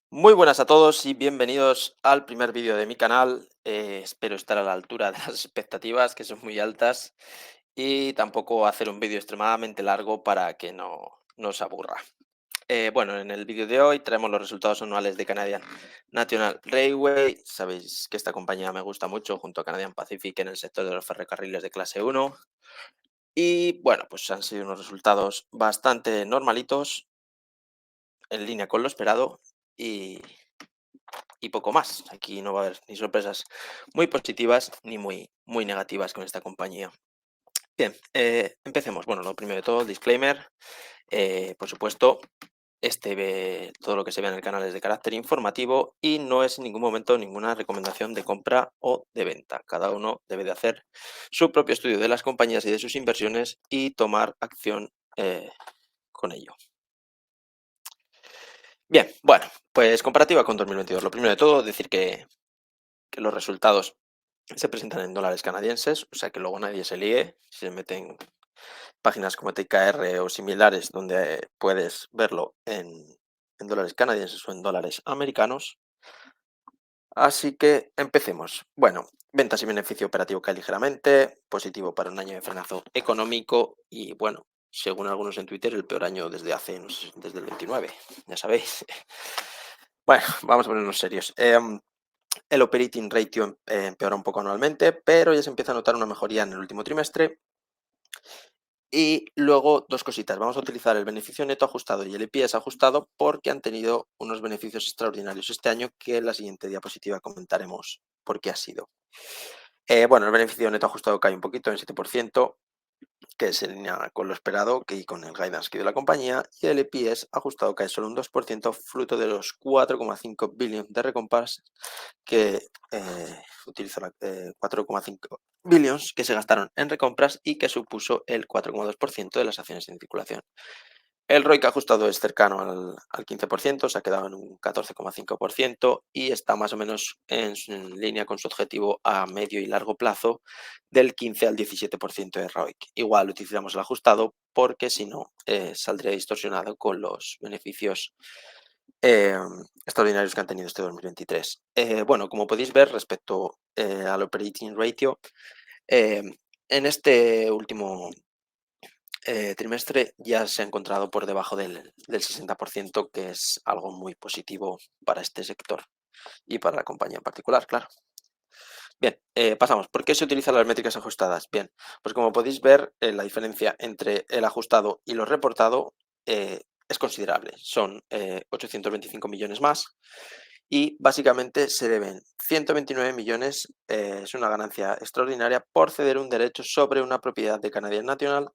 Muy buenas a todos y bienvenidos al primer vídeo de mi canal. Espero estar a la altura de las expectativas, que son muy altas, y tampoco hacer un vídeo extremadamente largo para que no os aburra. Bueno, en el vídeo de hoy traemos los resultados anuales de Canadian National Railway. Sabéis que esta compañía me gusta mucho junto a Canadian Pacific en el sector de los ferrocarriles de clase uno. Y bueno, pues han sido unos resultados bastante normalitos, en línea con lo esperado. Y poco más. Aquí no va a haber ni sorpresas muy positivas ni muy negativas con esta compañía. Bien, empecemos. Bueno, lo primero de todo, disclaimer. Por supuesto, todo lo que se ve en el canal es de carácter informativo y no es en ningún momento ninguna recomendación de compra o de venta. Cada uno debe de hacer su propio estudio de las compañías y de sus inversiones y tomar acción con ello. Bien, bueno, pues comparativa con 2022. Lo primero de todo, decir que los resultados se presentan en dólares canadienses, o sea que luego nadie se líe si se mete en páginas como TKR o similares donde puedes verlo en dólares canadienses o en dólares americanos. Así que empecemos. Bueno, ventas y beneficio operativo cae ligeramente, positivo para un año de frenazo económico y bueno, según algunos en Twitter, el peor año desde hace, no sé, desde el 29, ya sabéis. Bueno, vamos a ponernos serios. El operating ratio empeora un poco anualmente, pero ya se empieza a notar una mejoría en el último trimestre. Y luego, dos cositas. Vamos a utilizar el beneficio neto ajustado y el EPS ajustado porque han tenido unos beneficios extraordinarios este año que en la siguiente diapositiva comentaremos por qué ha sido. Bueno, el beneficio neto ajustado cae un poquito en 7%, que se alinea con lo esperado y con el guidance que dio la compañía, y el EPS ajustado cae solo un 2%, fruto de los 4,5 billion de recompras que utilizó 4,5 billions que se gastaron en recompras y que supuso el 4,2% de las acciones en circulación. El ROIC ajustado es cercano al 15%, se ha quedado en un 14,5% y está más o menos en línea con su objetivo a medio y largo plazo del 15 al 17% de ROIC. Igual utilizamos el ajustado porque si no saldría distorsionado con los beneficios eh, extraordinarios que han tenido este 2023. Bueno, como podéis ver respecto al operating ratio, eh, en este último trimestre ya se ha encontrado por debajo del 60%, que es algo muy positivo para este sector y para la compañía en particular, claro. Bien, pasamos. ¿Por qué se utilizan las métricas ajustadas? Bien, pues como podéis ver, la diferencia entre el ajustado y lo reportado es considerable. Son 825 millones más y básicamente se deben 129 millones, es una ganancia extraordinaria por ceder un derecho sobre una propiedad de Canadian National.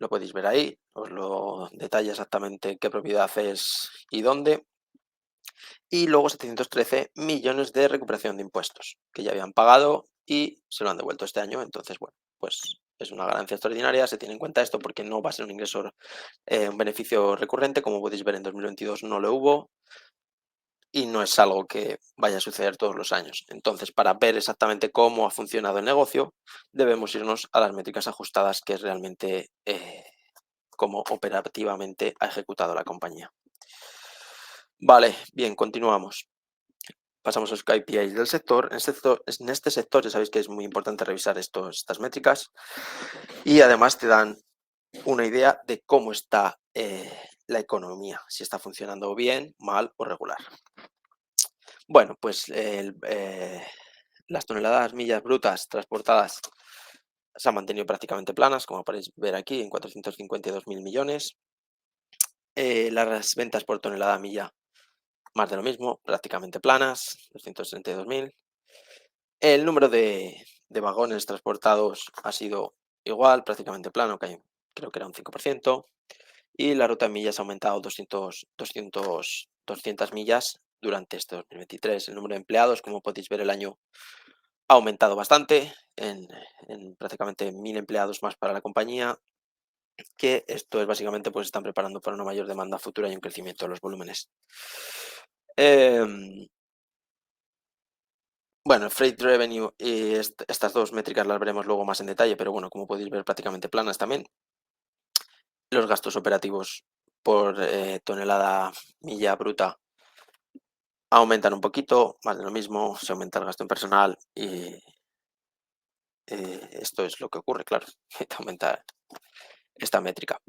Lo podéis ver ahí, os lo detalla exactamente qué propiedad es y dónde. Y luego 713 millones de recuperación de impuestos que ya habían pagado y se lo han devuelto este año. Entonces, bueno, pues es una ganancia extraordinaria. Se tiene en cuenta esto porque no va a ser un ingreso, un beneficio recurrente. Como podéis ver, en 2022 no lo hubo y no es algo que vaya a suceder todos los años. Entonces, para ver exactamente cómo ha funcionado el negocio, debemos irnos a las métricas ajustadas, que es realmente cómo operativamente ha ejecutado la compañía. Vale, bien, continuamos. Pasamos a los KPIs del sector. En este sector ya sabéis que es muy importante revisar estas métricas y además te dan una idea de cómo está la economía, si está funcionando bien, mal o regular. Bueno, pues las toneladas millas brutas transportadas se han mantenido prácticamente planas, como podéis ver aquí, en 452.000 millones. Las ventas por tonelada milla, más de lo mismo, prácticamente planas, 232.000. El número de vagones transportados ha sido igual, prácticamente plano, creo que era un 5%, y la ruta en millas ha aumentado 200 millas durante este 2023. El número de empleados, como podéis ver, el año ha aumentado bastante, en prácticamente 1.000 empleados más para la compañía, que esto es básicamente, pues están preparando para una mayor demanda futura y un crecimiento de los volúmenes. Em, Bueno, el freight revenue y estas dos métricas las veremos luego más en detalle, pero bueno, como podéis ver, prácticamente planas también. Los gastos operativos por tonelada milla bruta aumentan un poquito, más de lo mismo, se aumenta el gasto en personal y esto es lo que ocurre, claro, que te aumenta esta métrica.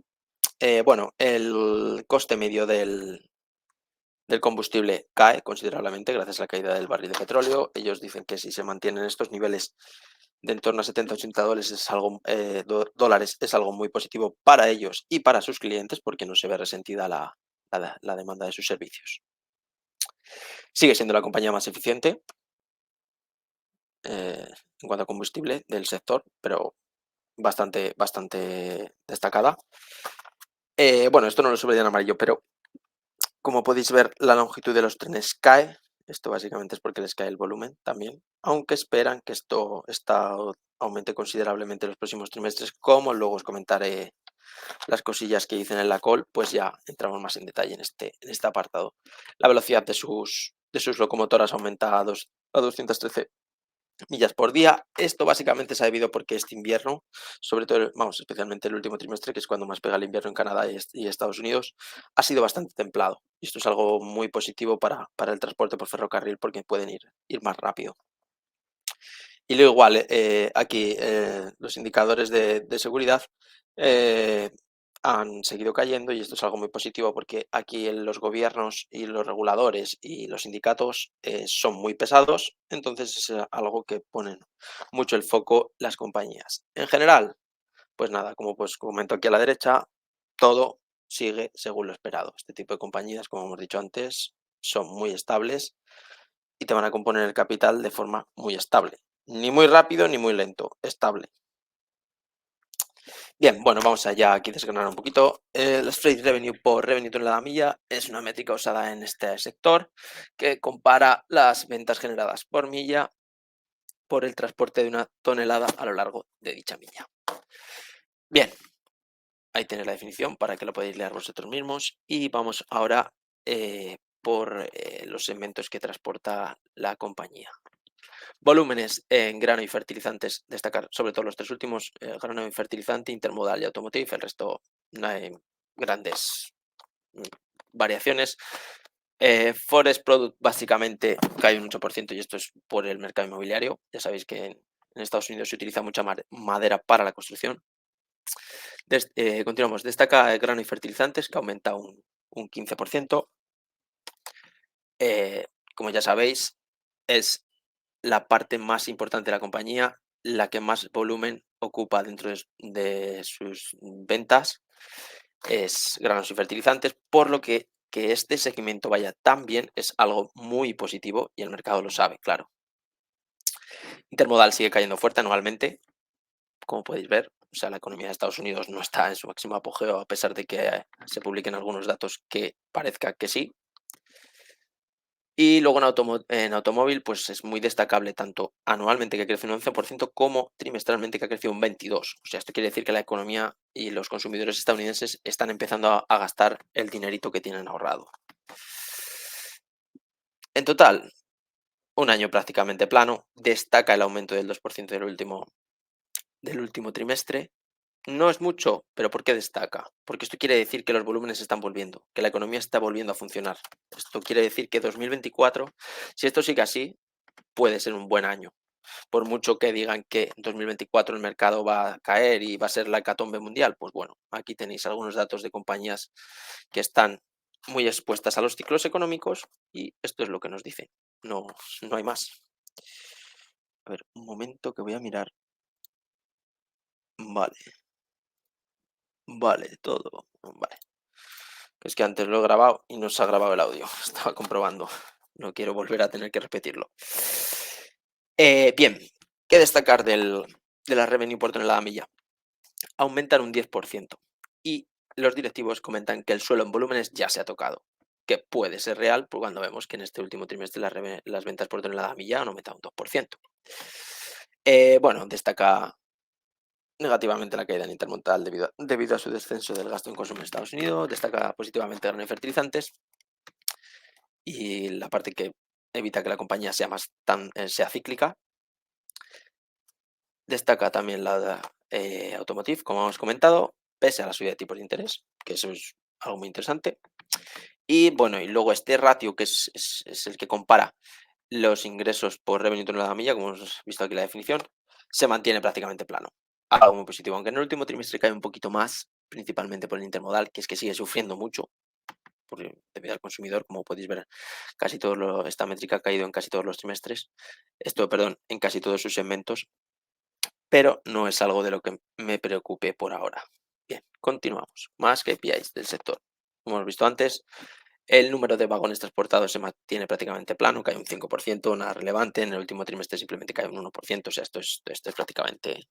Bueno, el coste medio del combustible cae considerablemente gracias a la caída del barril de petróleo. Ellos dicen que si se mantienen estos niveles de en torno a 70-80 dólares es algo, dólares es algo muy positivo para ellos y para sus clientes porque no se ve resentida la demanda de sus servicios. Sigue siendo la compañía más eficiente en cuanto a combustible del sector, pero bastante destacada. Bueno, esto no lo subraya en amarillo, pero como podéis ver, la longitud de los trenes cae. Esto básicamente es porque les cae el volumen también, aunque esperan que aumente considerablemente en los próximos trimestres, como luego os comentaré las cosillas que dicen en la call, pues ya entramos más en detalle en este apartado. La velocidad de sus locomotoras aumenta a 213 millas por día. Esto básicamente se ha debido porque este invierno, sobre todo, vamos, especialmente el último trimestre, que es cuando más pega el invierno en Canadá y Estados Unidos, ha sido bastante templado. Y esto es algo muy positivo para el transporte por ferrocarril porque pueden ir más rápido. Y luego igual, aquí los indicadores de seguridad eh, han seguido cayendo y esto es algo muy positivo porque aquí los gobiernos y los reguladores y los sindicatos son muy pesados, entonces es algo que ponen mucho el foco las compañías. En general, pues nada, como pues comento aquí a la derecha, todo sigue según lo esperado. Este tipo de compañías, como hemos dicho antes, son muy estables y te van a componer el capital de forma muy estable. Ni muy rápido ni muy lento, estable. Bien, bueno, vamos allá aquí desgranar un poquito. El freight revenue por revenue tonelada milla es una métrica usada en este sector que compara las ventas generadas por milla por el transporte de una tonelada a lo largo de dicha milla. Bien, ahí tenéis la definición para que lo podáis leer vosotros mismos y vamos ahora por los segmentos que transporta la compañía. Volúmenes en grano y fertilizantes, destacar sobre todo los tres últimos, grano y fertilizante, intermodal y automotive, el resto no hay grandes mm, variaciones. Forest Product básicamente cae un 8% y esto es por el mercado inmobiliario. Ya sabéis que en Estados Unidos se utiliza mucha madera para la construcción. Continuamos, destaca el grano y fertilizantes que aumenta un 15%. Como ya sabéis, es la parte más importante de la compañía, la que más volumen ocupa dentro de sus ventas, es granos y fertilizantes, por lo que este segmento vaya tan bien es algo muy positivo y el mercado lo sabe, claro. Intermodal sigue cayendo fuerte anualmente, como podéis ver. O sea, la economía de Estados Unidos no está en su máximo apogeo, a pesar de que se publiquen algunos datos que parezca que sí. Y luego en automóvil, pues es muy destacable tanto anualmente que crece un 11% como trimestralmente que ha crecido un 22%. O sea, esto quiere decir que la economía y los consumidores estadounidenses están empezando a gastar el dinerito que tienen ahorrado. En total, un año prácticamente plano. Destaca el aumento del 2% del último trimestre. No es mucho, pero ¿por qué destaca? Porque esto quiere decir que los volúmenes están volviendo, que la economía está volviendo a funcionar. Esto quiere decir que 2024, si esto sigue así, puede ser un buen año. Por mucho que digan que en 2024 el mercado va a caer y va a ser la hecatombe mundial, pues bueno, aquí tenéis algunos datos de compañías que están muy expuestas a los ciclos económicos y esto es lo que nos dice. No, no hay más. A ver, un momento que voy a mirar. Vale, vale, todo. Vale. Es que antes lo he grabado y no se ha grabado el audio. Estaba comprobando. No quiero volver a tener que repetirlo. Bien, ¿qué destacar de la revenue por tonelada milla? Aumentan un 10% y los directivos comentan que el suelo en volúmenes ya se ha tocado, que puede ser real pues cuando vemos que en este último trimestre las ventas por tonelada milla han aumentado un 2%. Bueno, destaca negativamente la caída en intermodal debido a su descenso del gasto en consumo en Estados Unidos, destaca positivamente grano y fertilizantes y la parte que evita que la compañía sea cíclica. Destaca también la automotive, como hemos comentado, pese a la subida de tipos de interés, que eso es algo muy interesante. Y bueno, y luego este ratio que es el que compara los ingresos por revenue tonelada milla, como hemos visto aquí la definición, se mantiene prácticamente plano. Algo muy positivo, aunque en el último trimestre cae un poquito más, principalmente por el intermodal, que es que sigue sufriendo mucho debido al consumidor, como podéis ver, esta métrica ha caído en casi todos los trimestres, perdón, en casi todos sus segmentos, pero no es algo de lo que me preocupe por ahora. Bien, continuamos. Más KPIs del sector. Como hemos visto antes, el número de vagones transportados se mantiene prácticamente plano, cae un 5%, nada relevante. En el último trimestre simplemente cae un 1%, o sea, esto es prácticamente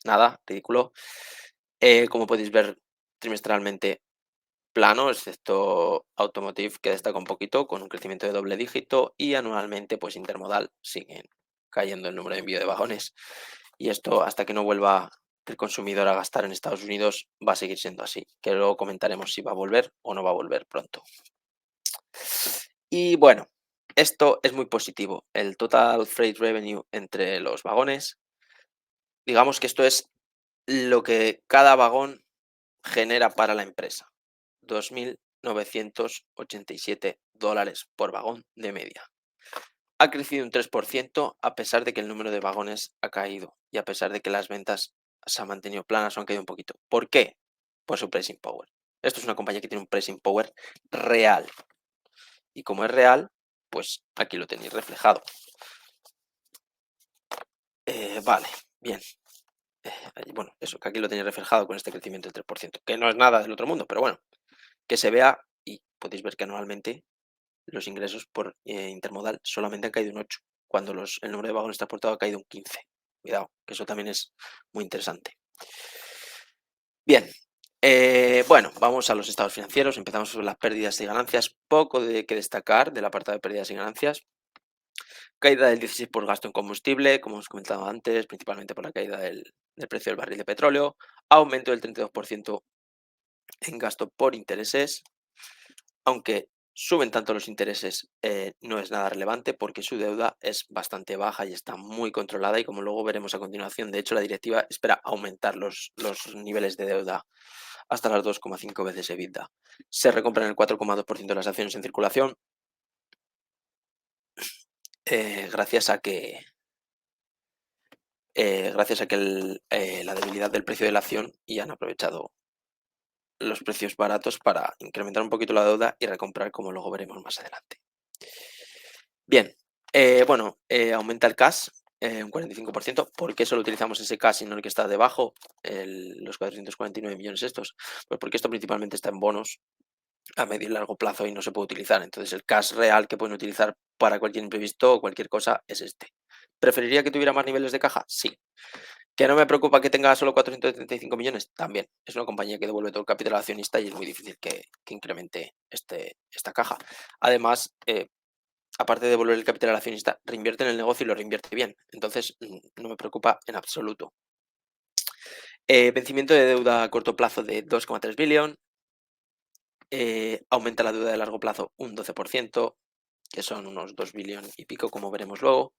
nada, ridículo. Como podéis ver, trimestralmente plano, excepto Automotive, que destaca un poquito, con un crecimiento de doble dígito, y anualmente, pues Intermodal siguen cayendo el número de envío de vagones. Y esto, hasta que no vuelva el consumidor a gastar en Estados Unidos, va a seguir siendo así, que luego comentaremos si va a volver o no va a volver pronto. Y bueno, esto es muy positivo. El total freight revenue entre los vagones, digamos que esto es lo que cada vagón genera para la empresa. 2.987 dólares por vagón de media. Ha crecido un 3% a pesar de que el número de vagones ha caído y a pesar de que las ventas se han mantenido planas o han caído un poquito. ¿Por qué? Por su pricing power. Esto es una compañía que tiene un pricing power real. Y como es real, pues aquí lo tenéis reflejado. Vale, bien. Bueno, eso, que aquí lo tenéis reflejado con este crecimiento del 3%, que no es nada del otro mundo, pero bueno, que se vea y podéis ver que anualmente los ingresos por intermodal solamente han caído un 8, cuando el número de vagones transportados ha caído un 15. Cuidado, que eso también es muy interesante. Bien, bueno, vamos a los estados financieros. Empezamos sobre las pérdidas y ganancias. Poco de que destacar del apartado de pérdidas y ganancias. Caída del 16% por gasto en combustible, como hemos comentado antes, principalmente por la caída del precio del barril de petróleo. Aumento del 32% en gasto por intereses, aunque suben tanto los intereses, no es nada relevante porque su deuda es bastante baja y está muy controlada, y como luego veremos a continuación, de hecho la directiva espera aumentar los niveles de deuda hasta las 2,5 veces EBITDA. Se recompran el 4,2% de las acciones en circulación, gracias a que la debilidad del precio de la acción, y han aprovechado los precios baratos para incrementar un poquito la deuda y recomprar, como luego veremos más adelante. Bien, bueno, aumenta el cash un 45%. ¿Por qué solo utilizamos ese cash y no el que está debajo, los 449 millones estos? Pues porque esto principalmente está en bonos a medio y largo plazo y no se puede utilizar. Entonces el cash real que pueden utilizar para cualquier imprevisto o cualquier cosa es este. ¿Preferiría que tuviera más niveles de caja? Sí. ¿Que no me preocupa que tenga solo 435 millones? También. Es una compañía que devuelve todo el capital al accionista y es muy difícil que incremente esta caja. Además, aparte de devolver el capital al accionista, reinvierte en el negocio y lo reinvierte bien. Entonces, no me preocupa en absoluto. Vencimiento de deuda a corto plazo de 2,3 billion. Aumenta la deuda de largo plazo un 12%, que son unos 2 billion y pico, como veremos luego,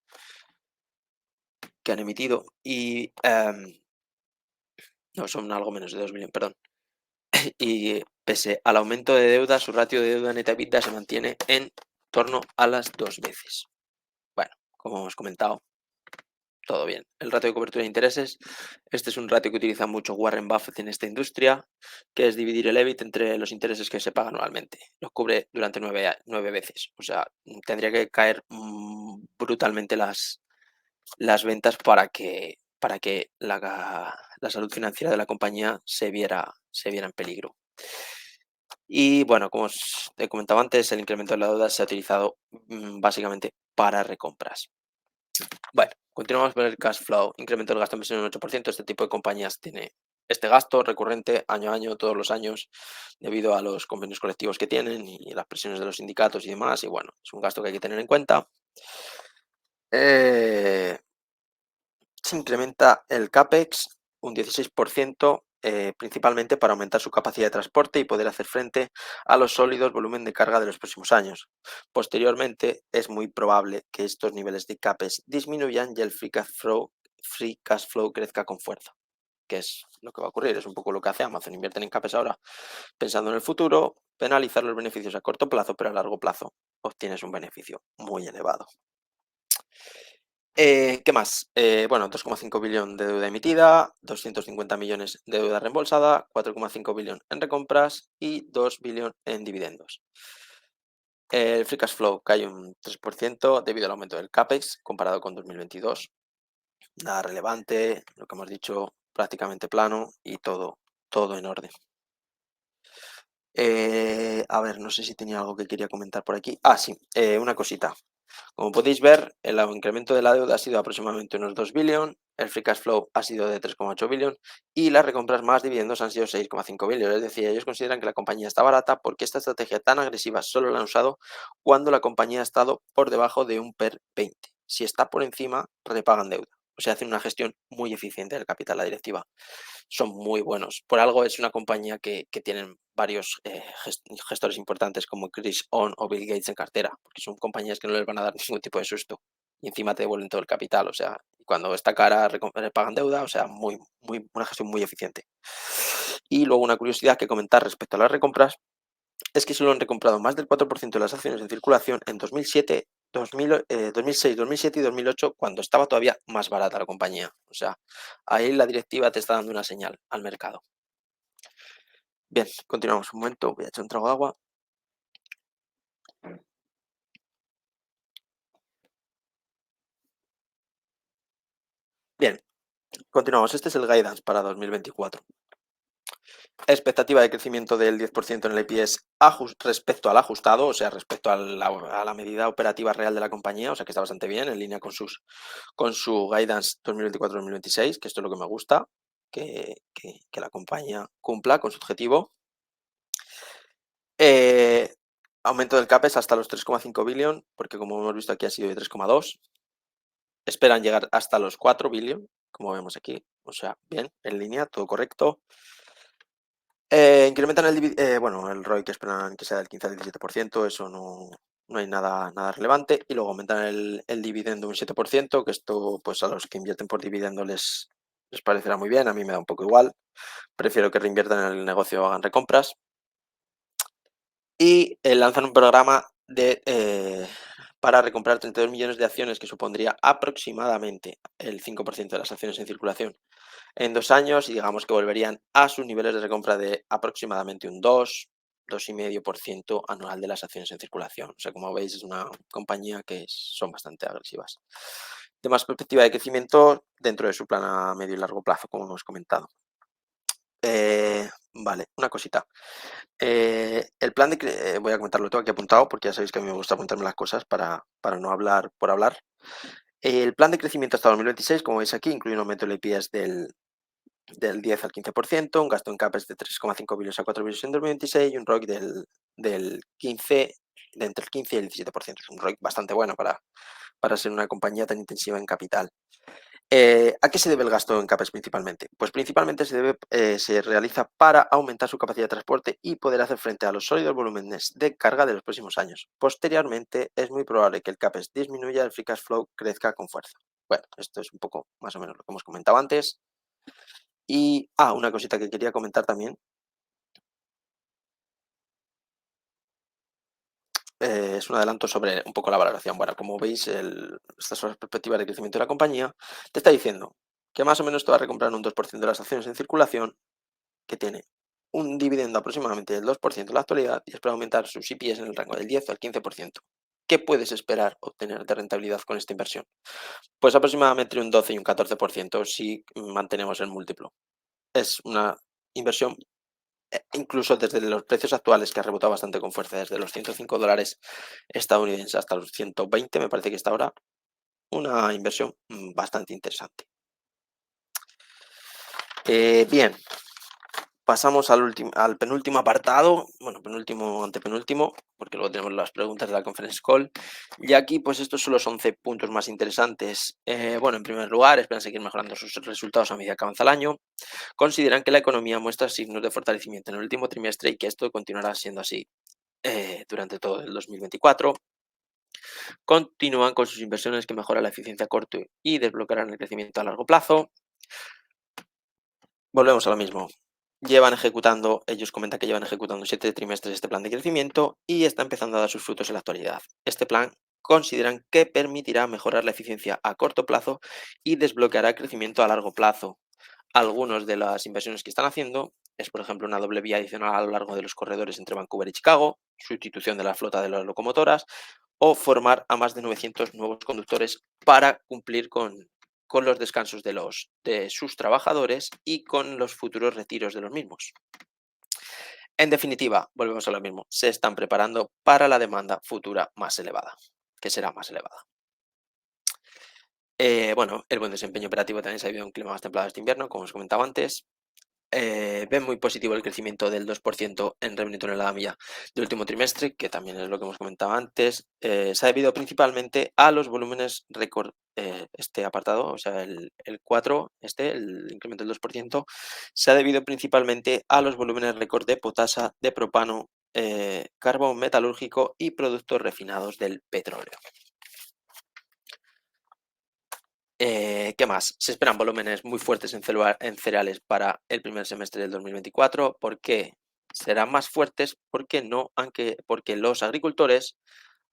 que han emitido. Y no, son algo menos de 2 billion, perdón. Y pese al aumento de deuda, su ratio de deuda neta EBITDA se mantiene en torno a las 2 veces. Bueno, como hemos comentado, todo bien. El ratio de cobertura de intereses, este es un ratio que utiliza mucho Warren Buffett en esta industria, que es dividir el EBIT entre los intereses que se pagan anualmente. Los cubre durante 9 veces. O sea, tendría que caer brutalmente las ventas para que la salud financiera de la compañía se viera en peligro. Y bueno, como os he comentado antes, el incremento de la deuda se ha utilizado básicamente para recompras. Bueno, continuamos con el cash flow. Incremento del gasto en inversión en un 8%. Este tipo de compañías tiene este gasto recurrente año a año, todos los años, debido a los convenios colectivos que tienen y las presiones de los sindicatos y demás. Y bueno, es un gasto que hay que tener en cuenta. Se incrementa el CAPEX un 16%, principalmente para aumentar su capacidad de transporte y poder hacer frente a los sólidos volumen de carga de los próximos años. Posteriormente, es muy probable que estos niveles de CAPEX disminuyan y el free cash flow crezca con fuerza. que es lo que va a ocurrir, es un poco lo que hace Amazon, invierten en CAPEX ahora pensando en el futuro, penalizar los beneficios a corto plazo, pero a largo plazo obtienes un beneficio muy elevado. ¿Qué más? Bueno, 2,5 billón de deuda emitida, 250 millones de deuda reembolsada, 4,5 billón en recompras y 2 billón en dividendos. El free cash flow cae un 3% debido al aumento del CAPEX comparado con 2022. Nada relevante, lo que hemos dicho, prácticamente plano y todo en orden. A ver, no sé si tenía algo que quería comentar por aquí. Ah, sí, una cosita. Como podéis ver, el incremento de la deuda ha sido aproximadamente unos 2 billion, el free cash flow ha sido de 3,8 billion y las recompras más dividendos han sido 6,5 billion. Es decir, ellos consideran que la compañía está barata porque esta estrategia tan agresiva solo la han usado cuando la compañía ha estado por debajo de un PER 20. Si está por encima, repagan deuda. O sea, hacen una gestión muy eficiente del capital, la directiva. Son muy buenos. Por algo es una compañía que tienen varios gestores importantes como Chris On o Bill Gates en cartera, porque son compañías que no les van a dar ningún tipo de susto y encima te devuelven todo el capital, o sea, cuando está cara pagan deuda, o sea, una gestión muy eficiente. Y luego una curiosidad que comentar respecto a las recompras es que solo han recomprado más del 4% de las acciones en circulación en 2007, 2006, 2007 y 2008, cuando estaba todavía más barata la compañía. O sea, ahí la directiva te está dando una señal al mercado. Bien, continuamos un momento, voy a echar un trago de agua. Bien, continuamos. Este es el guidance para 2024. Expectativa de crecimiento del 10% en el EPS respecto al ajustado, o sea, respecto a la medida operativa real de la compañía, o sea, que está bastante bien, en línea con su guidance 2024-2026, que esto es lo que me gusta, que la compañía cumpla con su objetivo. Eh, Aumento del CAPEX hasta los 3,5 billion, porque como hemos visto aquí ha sido de 3,2. Esperan llegar hasta los 4 billion, como vemos aquí, o sea, bien, en línea, todo correcto. Incrementan el ROI que esperan que sea del 15 al 17%, eso no hay nada relevante. Y luego aumentan el dividendo un 7%, que esto pues a los que invierten por dividendo les parecerá muy bien, a mí me da un poco igual. Prefiero que reinviertan en el negocio o hagan recompras. Y lanzan un programa para recomprar 32 millones de acciones, que supondría aproximadamente el 5% de las acciones en circulación en 2 años, y digamos que volverían a sus niveles de recompra de aproximadamente un 2,5% anual de las acciones en circulación. O sea, como veis, es una compañía que son bastante agresivas. De más perspectiva de crecimiento dentro de su plan a medio y largo plazo, como hemos comentado. Vale, una cosita. El plan voy a comentarlo todo aquí apuntado, porque ya sabéis que a mí me gusta apuntarme las cosas para no hablar por hablar. El plan de crecimiento hasta 2026, como veis aquí, incluye un aumento del EPS del 10 al 15%, un gasto en CAPEX de 3,5 billones a 4 billones en 2026 y un ROIC del 15, de entre el 15 y el 17%. Es un ROIC bastante bueno para ser una compañía tan intensiva en capital. ¿A qué se debe el gasto en CAPEX principalmente? Pues principalmente se realiza para aumentar su capacidad de transporte y poder hacer frente a los sólidos volúmenes de carga de los próximos años. Posteriormente, es muy probable que el CAPEX disminuya y el free cash flow crezca con fuerza. Bueno, esto es un poco más o menos lo que hemos comentado antes. Y, una cosita que quería comentar también, es un adelanto sobre un poco la valoración. Bueno, como veis, estas son las perspectivas de crecimiento de la compañía. Te está diciendo que más o menos te va a recomprar un 2% de las acciones en circulación, que tiene un dividendo aproximadamente del 2% en la actualidad y espera aumentar sus EPS en el rango del 10 al 15%. ¿Qué puedes esperar obtener de rentabilidad con esta inversión? Pues aproximadamente un 12 y un 14% si mantenemos el múltiplo. Es una inversión, incluso desde los precios actuales, que ha rebotado bastante con fuerza, desde los $105 estadounidenses hasta los 120, me parece que está ahora, una inversión bastante interesante. Bien, pasamos al penúltimo apartado, bueno, penúltimo, antepenúltimo, porque luego tenemos las preguntas de la conference call. Y aquí, pues estos son los 11 puntos más interesantes. Bueno, en primer lugar, esperan seguir mejorando sus resultados a medida que avanza el año. Consideran que la economía muestra signos de fortalecimiento en el último trimestre y que esto continuará siendo así durante todo el 2024. Continúan con sus inversiones que mejoran la eficiencia a corto y desbloquearán el crecimiento a largo plazo. volvemos a lo mismo. Ellos comentan que llevan ejecutando 7 trimestres este plan de crecimiento y está empezando a dar sus frutos en la actualidad. Este plan consideran que permitirá mejorar la eficiencia a corto plazo y desbloqueará crecimiento a largo plazo. Algunas de las inversiones que están haciendo es, por ejemplo, una doble vía adicional a lo largo de los corredores entre Vancouver y Chicago, sustitución de la flota de las locomotoras o formar a más de 900 nuevos conductores para cumplir con los descansos de sus trabajadores y con los futuros retiros de los mismos. En definitiva, volvemos a lo mismo, se están preparando para la demanda futura más elevada, que será más elevada. Bueno, el buen desempeño operativo también se ha debido a un clima más templado este invierno, como os comentaba antes. Ven muy positivo el crecimiento del 2% en revenue tonelada milla del último trimestre, que también es lo que hemos comentado antes. Se ha debido principalmente a los volúmenes récord, este apartado, o sea, el 4, el incremento del 2%, se ha debido principalmente a los volúmenes récord de potasa, de propano, carbón metalúrgico y productos refinados del petróleo. ¿Qué más? Se esperan volúmenes muy fuertes en cereales para el primer semestre del 2024. ¿Por qué? Serán más fuertes porque los agricultores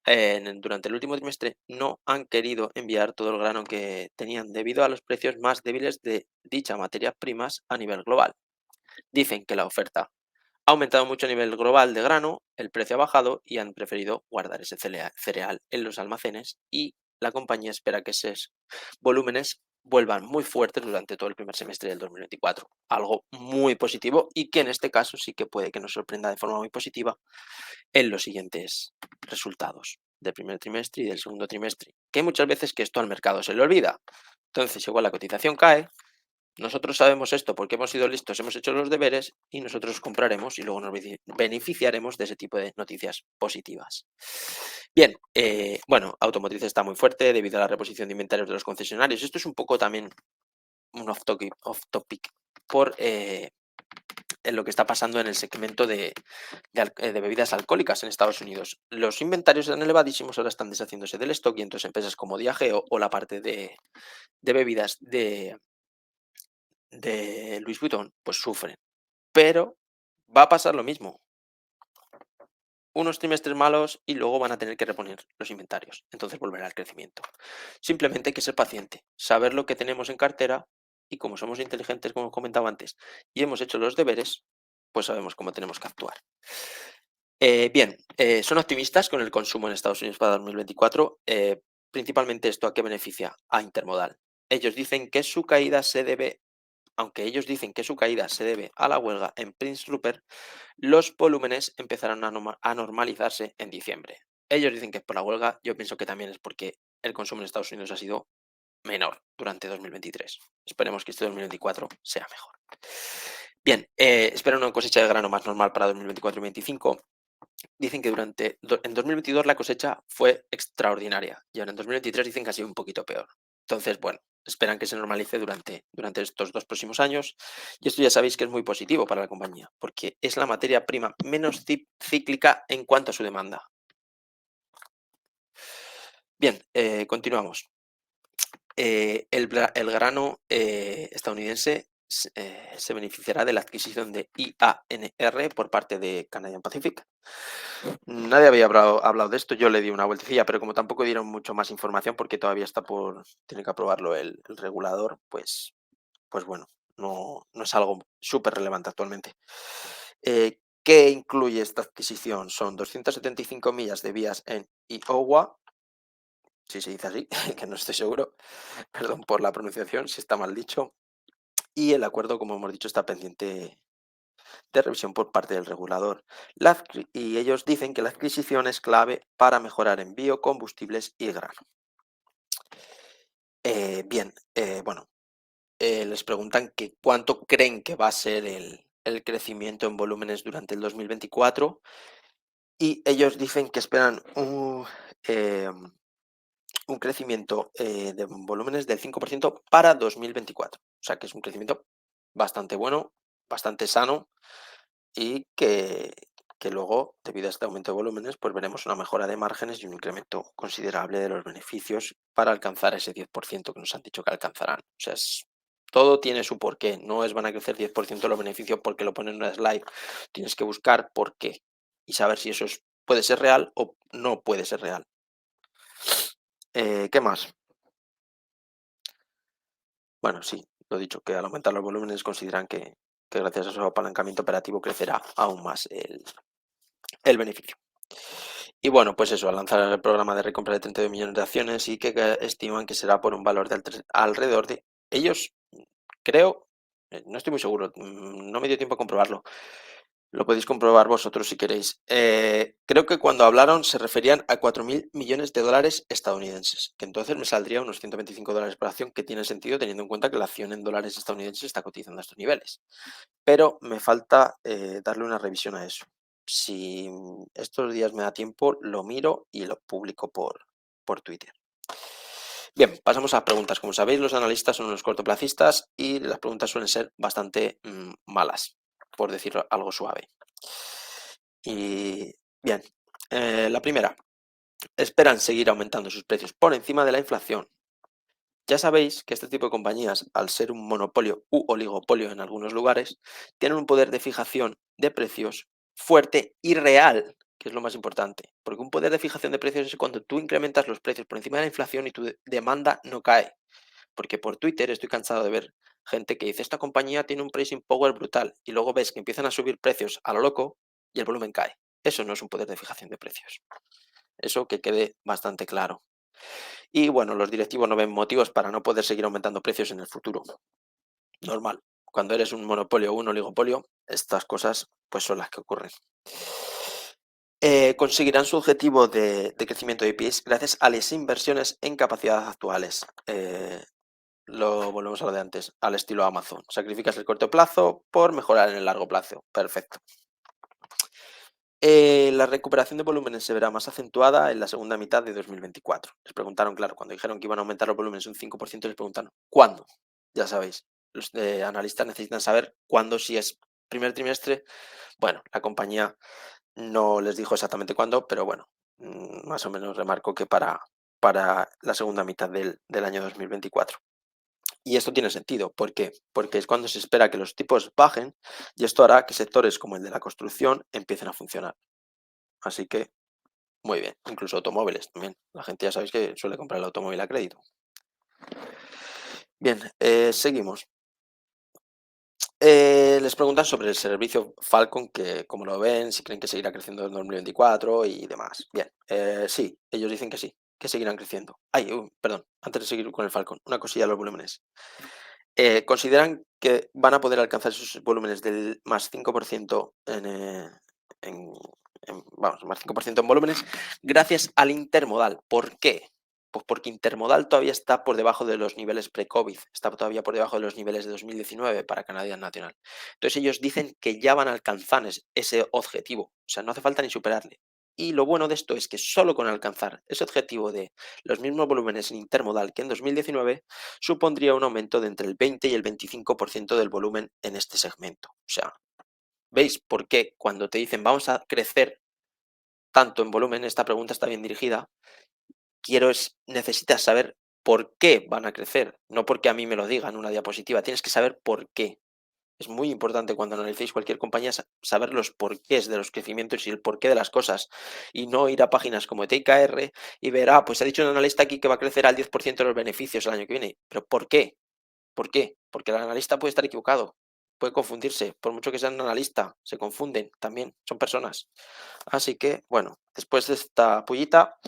durante el último trimestre no han querido enviar todo el grano que tenían debido a los precios más débiles de dichas materias primas a nivel global. Dicen que la oferta ha aumentado mucho a nivel global de grano, el precio ha bajado y han preferido guardar ese cereal en los almacenes y la compañía espera que esos volúmenes vuelvan muy fuertes durante todo el primer semestre del 2024. Algo muy positivo y que en este caso sí que puede que nos sorprenda de forma muy positiva en los siguientes resultados del primer trimestre y del segundo trimestre. Que hay muchas veces que esto al mercado se le olvida. Entonces, igual la cotización cae, nosotros sabemos esto porque hemos sido listos, hemos hecho los deberes y nosotros compraremos y luego nos beneficiaremos de ese tipo de noticias positivas. Bien, bueno, automotriz está muy fuerte debido a la reposición de inventarios de los concesionarios. Esto es un poco también un off topic por en lo que está pasando en el segmento de bebidas alcohólicas en Estados Unidos. Los inventarios eran elevadísimos, ahora están deshaciéndose del stock y entonces empresas como Diageo o la parte de bebidas de Louis Vuitton, pues sufren. Pero va a pasar lo mismo. Unos trimestres malos y luego van a tener que reponer los inventarios. Entonces volverá al crecimiento. Simplemente hay que ser paciente, saber lo que tenemos en cartera y como somos inteligentes, como comentaba antes, y hemos hecho los deberes, pues sabemos cómo tenemos que actuar. Bien, son optimistas con el consumo en Estados Unidos para 2024. Principalmente esto a qué beneficia a Intermodal. Ellos dicen que su caída se debe Aunque ellos dicen que su caída se debe a la huelga en Prince Rupert, los volúmenes empezarán a normalizarse en diciembre. Ellos dicen que es por la huelga, yo pienso que también es porque el consumo en Estados Unidos ha sido menor durante 2023. Esperemos que este 2024 sea mejor. Bien, esperan una cosecha de grano más normal para 2024 y 2025. Dicen que en 2022 la cosecha fue extraordinaria y ahora en 2023 dicen que ha sido un poquito peor. Entonces, bueno, esperan que se normalice durante estos 2 próximos años y esto ya sabéis que es muy positivo para la compañía porque es la materia prima menos cíclica en cuanto a su demanda. Bien, continuamos. El grano estadounidense se beneficiará de la adquisición de IANR por parte de Canadian Pacific. Nadie había hablado de esto, yo le di una vueltecilla, pero como tampoco dieron mucho más información porque todavía tiene que aprobarlo el regulador, pues bueno, no es algo súper relevante actualmente. ¿Qué incluye esta adquisición? Son 275 millas de vías en Iowa, si se dice así, que no estoy seguro, perdón por la pronunciación, si está mal dicho, y el acuerdo, como hemos dicho, está pendiente de revisión por parte del regulador. Y ellos dicen que la adquisición es clave para mejorar en biocombustibles y grano. Bien, bueno, les preguntan que cuánto creen que va a ser el crecimiento en volúmenes durante el 2024 y ellos dicen que esperan un crecimiento de volúmenes del 5% para 2024. O sea que es un crecimiento bastante bueno, bastante sano y que luego, debido a este aumento de volúmenes, pues veremos una mejora de márgenes y un incremento considerable de los beneficios para alcanzar ese 10% que nos han dicho que alcanzarán. O sea, es Todo tiene su porqué, no es van a crecer 10% los beneficios porque lo ponen en una slide. Tienes que buscar por qué y saber si eso puede ser real o no puede ser real. ¿Qué más? Bueno, sí, lo dicho, que al aumentar los volúmenes consideran que gracias a su apalancamiento operativo crecerá aún más el beneficio. Y bueno, pues eso, al lanzar el programa de recompra de 32 millones de acciones y que estiman que será por un valor de alrededor de ellos, creo, no estoy muy seguro, no me dio tiempo a comprobarlo. Lo podéis comprobar vosotros si queréis. Creo que cuando hablaron se referían a 4.000 millones de dólares estadounidenses, que entonces me saldría unos 125 dólares por acción, que tiene sentido teniendo en cuenta que la acción en dólares estadounidenses está cotizando a estos niveles. Pero me falta darle una revisión a eso. Si estos días me da tiempo, lo miro y lo publico por Twitter. Bien, pasamos a las preguntas. Como sabéis, los analistas son unos cortoplacistas y las preguntas suelen ser bastante malas, por decirlo algo suave. Y bien, la primera, esperan seguir aumentando sus precios por encima de la inflación. Ya sabéis que este tipo de compañías, al ser un monopolio u oligopolio en algunos lugares, tienen un poder de fijación de precios fuerte y real, que es lo más importante. Porque un poder de fijación de precios es cuando tú incrementas los precios por encima de la inflación y tu demanda no cae. Porque por Twitter estoy cansado de ver gente que dice, esta compañía tiene un pricing power brutal, y luego ves que empiezan a subir precios a lo loco y el volumen cae. Eso no es un poder de fijación de precios. Eso que quede bastante claro. Y bueno, los directivos no ven motivos para no poder seguir aumentando precios en el futuro. Normal. Cuando eres un monopolio o un oligopolio, estas cosas pues son las que ocurren. Conseguirán su objetivo de crecimiento de IPs gracias a las inversiones en capacidad actuales. Lo volvemos a lo de antes, al estilo Amazon. Sacrificas el corto plazo por mejorar en el largo plazo. Perfecto. La recuperación de volúmenes se verá más acentuada en la segunda mitad de 2024. Les preguntaron, claro, cuando dijeron que iban a aumentar los volúmenes un 5%, les preguntaron, ¿cuándo? Ya sabéis, los analistas necesitan saber cuándo, si es primer trimestre. Bueno, la compañía no les dijo exactamente cuándo, pero bueno, más o menos remarcó que para la segunda mitad del año 2024. Y esto tiene sentido. ¿Por qué? Porque es cuando se espera que los tipos bajen y esto hará que sectores como el de la construcción empiecen a funcionar. Así que, muy bien. Incluso automóviles también. La gente ya sabéis que suele comprar el automóvil a crédito. Bien, seguimos. Les preguntan sobre el servicio Falcon, que cómo lo ven, si creen que seguirá creciendo en 2024 y demás. Bien, sí, ellos dicen que seguirán creciendo. Ay, perdón, antes de seguir con el Falcon, una cosilla a los volúmenes. Consideran que van a poder alcanzar esos volúmenes del más 5% en, vamos, más 5% en volúmenes gracias al intermodal. ¿Por qué? Pues porque intermodal todavía está por debajo de los niveles pre-COVID, está todavía por debajo de los niveles de 2019 para Canadian National. Entonces ellos dicen que ya van a alcanzar ese objetivo, o sea, no hace falta ni superarle. Y lo bueno de esto es que solo con alcanzar ese objetivo de los mismos volúmenes en intermodal que en 2019, supondría un aumento de entre el 20 y el 25% del volumen en este segmento. O sea, ¿veis por qué cuando te dicen vamos a crecer tanto en volumen, esta pregunta está bien dirigida? Necesitas saber por qué van a crecer, no porque a mí me lo digan en una diapositiva, tienes que saber por qué. Es muy importante cuando analicéis cualquier compañía saber los porqués de los crecimientos y el porqué de las cosas y no ir a páginas como TKR y ver, pues ha dicho un analista aquí que va a crecer al 10% de los beneficios el año que viene. ¿Pero por qué? ¿Por qué? Porque el analista puede estar equivocado, puede confundirse, por mucho que sea un analista, se confunden también, son personas. Así que, bueno, después de esta pullita,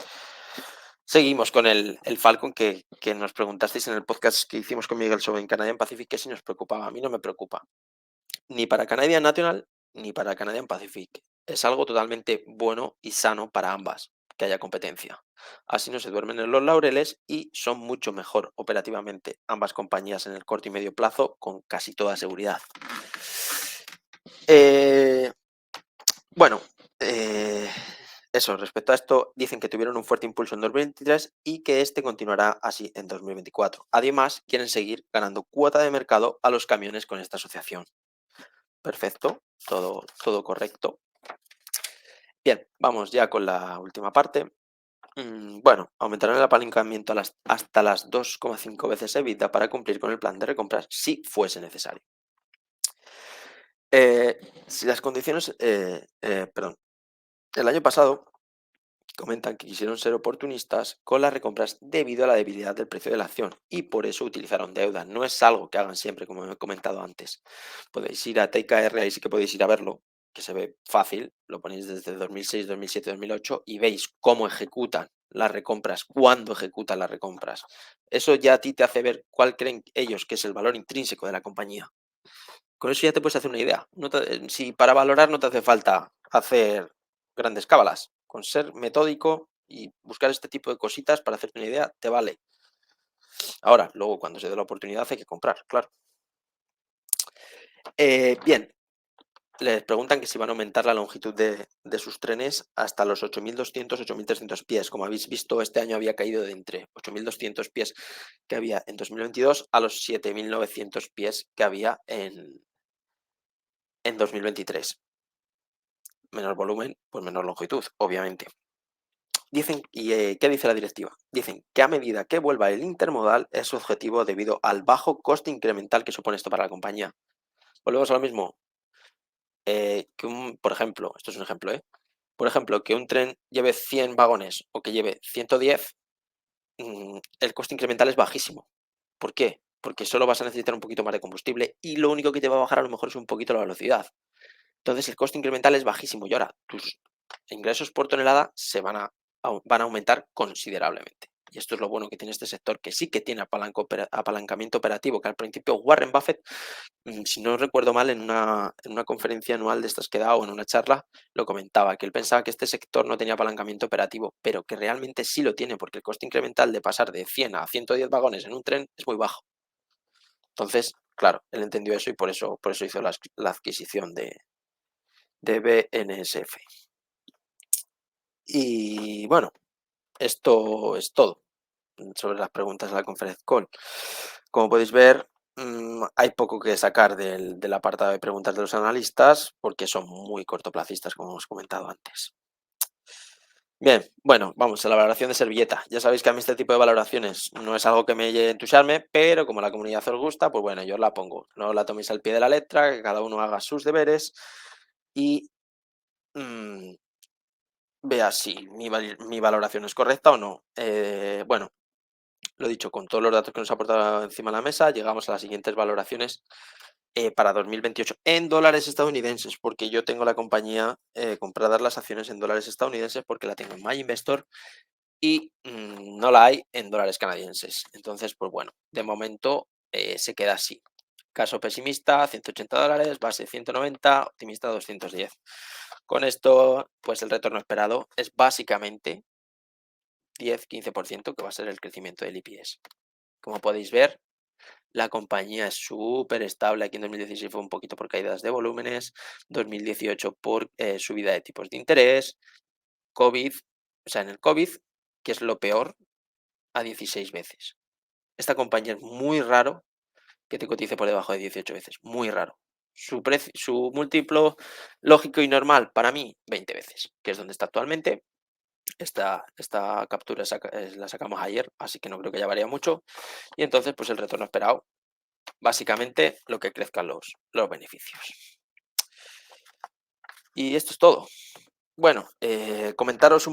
seguimos con el Falcon que nos preguntasteis en el podcast que hicimos con Miguel sobre Canadian Pacific, que si nos preocupaba. A mí no me preocupa, ni para Canadian National ni para Canadian Pacific. Es algo totalmente bueno y sano para ambas, que haya competencia. Así no se duermen en los laureles y son mucho mejor operativamente ambas compañías en el corto y medio plazo con casi toda seguridad. Bueno, eso, respecto a esto, dicen que tuvieron un fuerte impulso en 2023 y que este continuará así en 2024. Además, quieren seguir ganando cuota de mercado a los camiones con esta asociación. Perfecto, todo correcto. Bien, vamos ya con la última parte. Bueno, aumentarán el apalancamiento hasta las 2,5 veces EBITDA para cumplir con el plan de recompras si fuese necesario. Eh, si las condiciones, perdón, el año pasado comentan que quisieron ser oportunistas con las recompras debido a la debilidad del precio de la acción y por eso utilizaron deuda. No es algo que hagan siempre, como he comentado antes. Podéis ir a TKR, ahí sí que podéis ir a verlo, que se ve fácil. Lo ponéis desde 2006, 2007, 2008 y veis cómo ejecutan las recompras, cuándo ejecutan las recompras. Eso ya a ti te hace ver cuál creen ellos que es el valor intrínseco de la compañía. Con eso ya te puedes hacer una idea. Si para valorar no te hace falta hacer grandes cábalas, con ser metódico y buscar este tipo de cositas para hacerte una idea, te vale. Ahora, luego cuando se dé la oportunidad hay que comprar, claro. Bien, les preguntan que si van a aumentar la longitud de sus trenes hasta los 8.200, 8.300 pies. Como habéis visto, este año había caído de entre 8.200 pies que había en 2022 a los 7.900 pies que había en 2023. Menor volumen, pues menor longitud, obviamente. Dicen, ¿qué dice la directiva? Dicen que a medida que vuelva el intermodal es su objetivo debido al bajo coste incremental que supone esto para la compañía. Volvemos a lo mismo, por ejemplo, esto es un ejemplo, por ejemplo, que un tren lleve 100 vagones o que lleve 110, el coste incremental es bajísimo. ¿Por qué? Porque solo vas a necesitar un poquito más de combustible y lo único que te va a bajar a lo mejor es un poquito la velocidad. Entonces el coste incremental es bajísimo y ahora tus ingresos por tonelada van a aumentar considerablemente. Y esto es lo bueno que tiene este sector, que sí que tiene apalancamiento operativo, que al principio Warren Buffett, si no recuerdo mal, en una conferencia anual de estas que da o en una charla, lo comentaba, que él pensaba que este sector no tenía apalancamiento operativo, pero que realmente sí lo tiene, porque el coste incremental de pasar de 100 a 110 vagones en un tren es muy bajo. Entonces, claro, él entendió eso y por eso hizo la adquisición de BNSF. Y bueno, esto es todo sobre las preguntas de la conference call. Como podéis ver, hay poco que sacar del apartado de preguntas de los analistas porque son muy cortoplacistas, como hemos comentado antes. Bien, bueno, vamos a la valoración de servilleta. Ya sabéis que a mí este tipo de valoraciones no es algo que me entusiasme, pero como a la comunidad os gusta, pues bueno, yo os la pongo. No la toméis al pie de la letra, que cada uno haga sus deberes y mm, vea si mi valoración es correcta o no. Bueno, lo dicho, con todos los datos que nos ha aportado encima de la mesa, llegamos a las siguientes valoraciones para 2028 en dólares estadounidenses, porque yo tengo la compañía compradas las acciones en dólares estadounidenses porque la tengo en MyInvestor y no la hay en dólares canadienses. Entonces, pues bueno, de momento se queda así. Caso pesimista, $180, base 190, optimista 210. Con esto, pues el retorno esperado es básicamente 10-15%, que va a ser el crecimiento del EPS. Como podéis ver, la compañía es súper estable. Aquí en 2016 fue un poquito por caídas de volúmenes, 2018 por subida de tipos de interés, COVID, o sea, en el COVID, que es lo peor, a 16 veces. Esta compañía es muy raro que te cotice por debajo de 18 veces, muy raro. Su múltiplo lógico y normal para mí, 20 veces, que es donde está actualmente. Esta captura la sacamos ayer, así que no creo que ya varía mucho. Y entonces, pues el retorno esperado, básicamente lo que crezcan los beneficios. Y esto es todo. Bueno, comentaros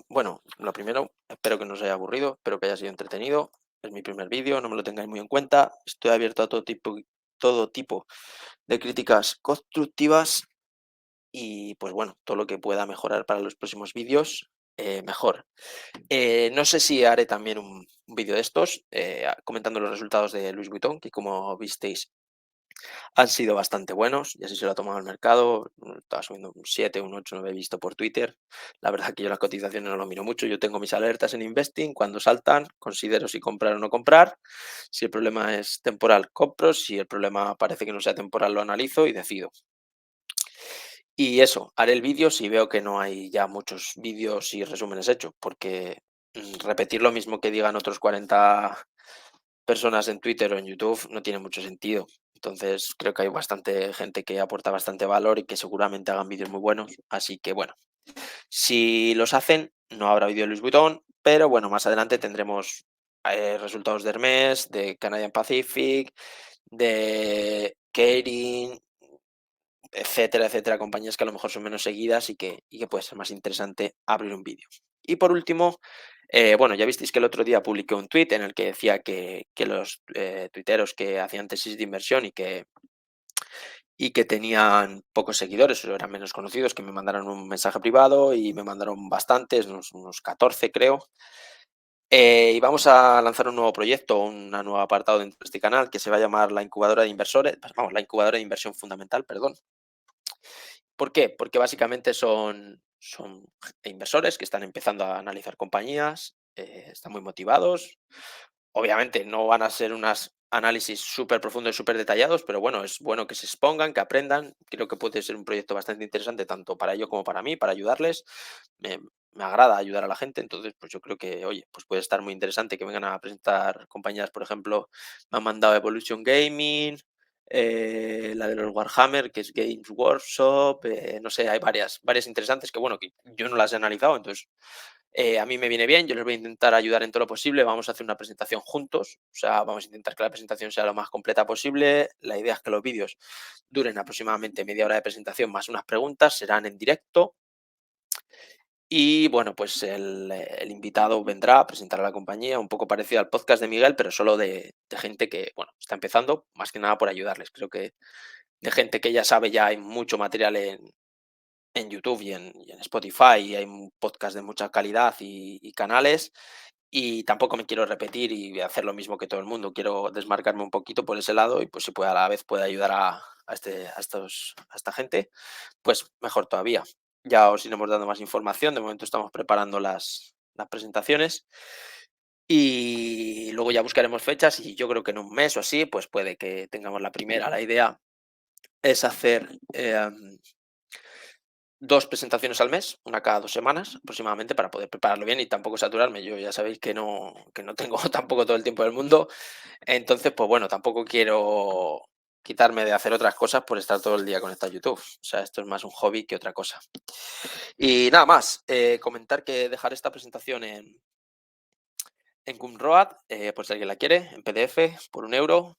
Bueno, lo primero, espero que no os haya aburrido, espero que haya sido entretenido. Es mi primer vídeo, no me lo tengáis muy en cuenta. Estoy abierto a todo tipo de críticas constructivas y pues bueno, todo lo que pueda mejorar para los próximos vídeos, mejor. No sé si haré también un vídeo de estos comentando los resultados de Louis Vuitton, que como visteis han sido bastante buenos y así se lo ha tomado el mercado. Estaba subiendo un 7, un 8, no lo he visto por Twitter. La verdad que yo las cotizaciones no lo miro mucho. Yo tengo mis alertas en Investing. Cuando saltan, considero si comprar o no comprar. Si el problema es temporal, compro. Si el problema parece que no sea temporal, lo analizo y decido. Y eso, haré el vídeo si veo que no hay ya muchos vídeos y resúmenes hechos, porque repetir lo mismo que digan otros 40 personas en Twitter o en YouTube no tiene mucho sentido. Entonces creo que hay bastante gente que aporta bastante valor y que seguramente hagan vídeos muy buenos. Así que bueno, si los hacen, no habrá vídeo de Louis Vuitton, pero bueno, más adelante tendremos resultados de Hermès, de Canadian Pacific, de Kering, etcétera, etcétera, compañías que a lo mejor son menos seguidas y que puede ser más interesante abrir un vídeo. Y por último, bueno, ya visteis que el otro día publiqué un tuit en el que decía que los tuiteros que hacían tesis de inversión y que tenían pocos seguidores o eran menos conocidos, que me mandaron un mensaje privado y me mandaron bastantes, unos 14 creo. Y vamos a lanzar un nuevo proyecto, un nuevo apartado dentro de este canal que se va a llamar la incubadora de inversores, vamos, la incubadora de inversión fundamental, perdón. ¿Por qué? Porque básicamente son inversores que están empezando a analizar compañías, están muy motivados. Obviamente no van a ser unos análisis súper profundos y súper detallados, pero bueno, es bueno que se expongan, que aprendan. Creo que puede ser un proyecto bastante interesante tanto para ellos como para mí, para ayudarles. Me, me agrada ayudar a la gente, entonces pues yo creo que, oye, pues puede estar muy interesante que vengan a presentar compañías, por ejemplo, me han mandado Evolution Gaming, la de los Warhammer, que es Games Workshop, no sé, hay varias interesantes que, bueno, que yo no las he analizado, entonces a mí me viene bien, yo les voy a intentar ayudar en todo lo posible, vamos a hacer una presentación juntos, o sea, vamos a intentar que la presentación sea lo más completa posible, la idea es que los vídeos duren aproximadamente media hora de presentación más unas preguntas, serán en directo y bueno, pues el invitado vendrá a presentar a la compañía, un poco parecido al podcast de Miguel, pero solo de gente que, bueno, está empezando, más que nada por ayudarles. Creo que de gente que ya sabe, ya hay mucho material en YouTube y en Spotify, y hay un podcast de mucha calidad y canales, y tampoco me quiero repetir y hacer lo mismo que todo el mundo. Quiero desmarcarme un poquito por ese lado y pues si puede a la vez puede ayudar a esta gente, pues mejor todavía. Ya os iremos dando más información. De momento estamos preparando las presentaciones y luego ya buscaremos fechas y yo creo que en un mes o así, pues puede que tengamos la primera. La idea es hacer 2 presentaciones al mes, una cada 2 semanas aproximadamente, para poder prepararlo bien y tampoco saturarme. Yo ya sabéis que no tengo tampoco todo el tiempo del mundo. Entonces, pues bueno, tampoco quiero quitarme de hacer otras cosas por estar todo el día conectado a YouTube. O sea, esto es más un hobby que otra cosa. Y nada más, comentar que dejaré esta presentación en Gumroad, por si alguien la quiere, en PDF, por 1 euro,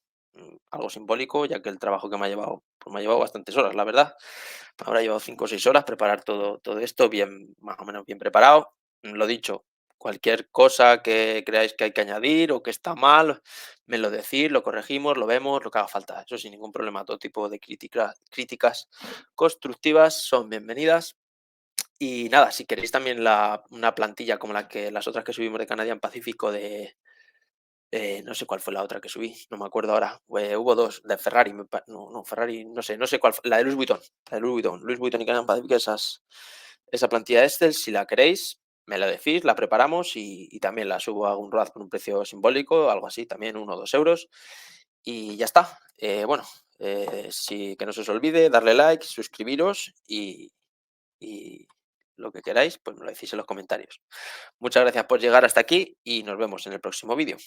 algo simbólico, ya que el trabajo que me ha llevado, pues me ha llevado bastantes horas, la verdad. Me habrá llevado 5 o 6 horas preparar todo esto bien, más o menos bien preparado. Lo dicho, cualquier cosa que creáis que hay que añadir o que está mal, me lo decís, lo corregimos, lo vemos, lo que haga falta. Eso sin ningún problema. Todo tipo de críticas constructivas son bienvenidas. Y nada, si queréis también una plantilla como las otras que subimos de Canadian Pacífico no sé cuál fue la otra que subí, no me acuerdo ahora. Hubo 2 de Ferrari, no, Ferrari, no sé cuál fue, la de Louis Vuitton, la de Louis Vuitton y Canadian Pacific, esa plantilla de Excel, si la queréis, me la decís, la preparamos y también la subo a un RAD por un precio simbólico, algo así, también 1 o 2 euros, y ya está. Bueno, sí, que no se os olvide darle like, suscribiros y lo que queráis, pues me lo decís en los comentarios. Muchas gracias por llegar hasta aquí y nos vemos en el próximo vídeo.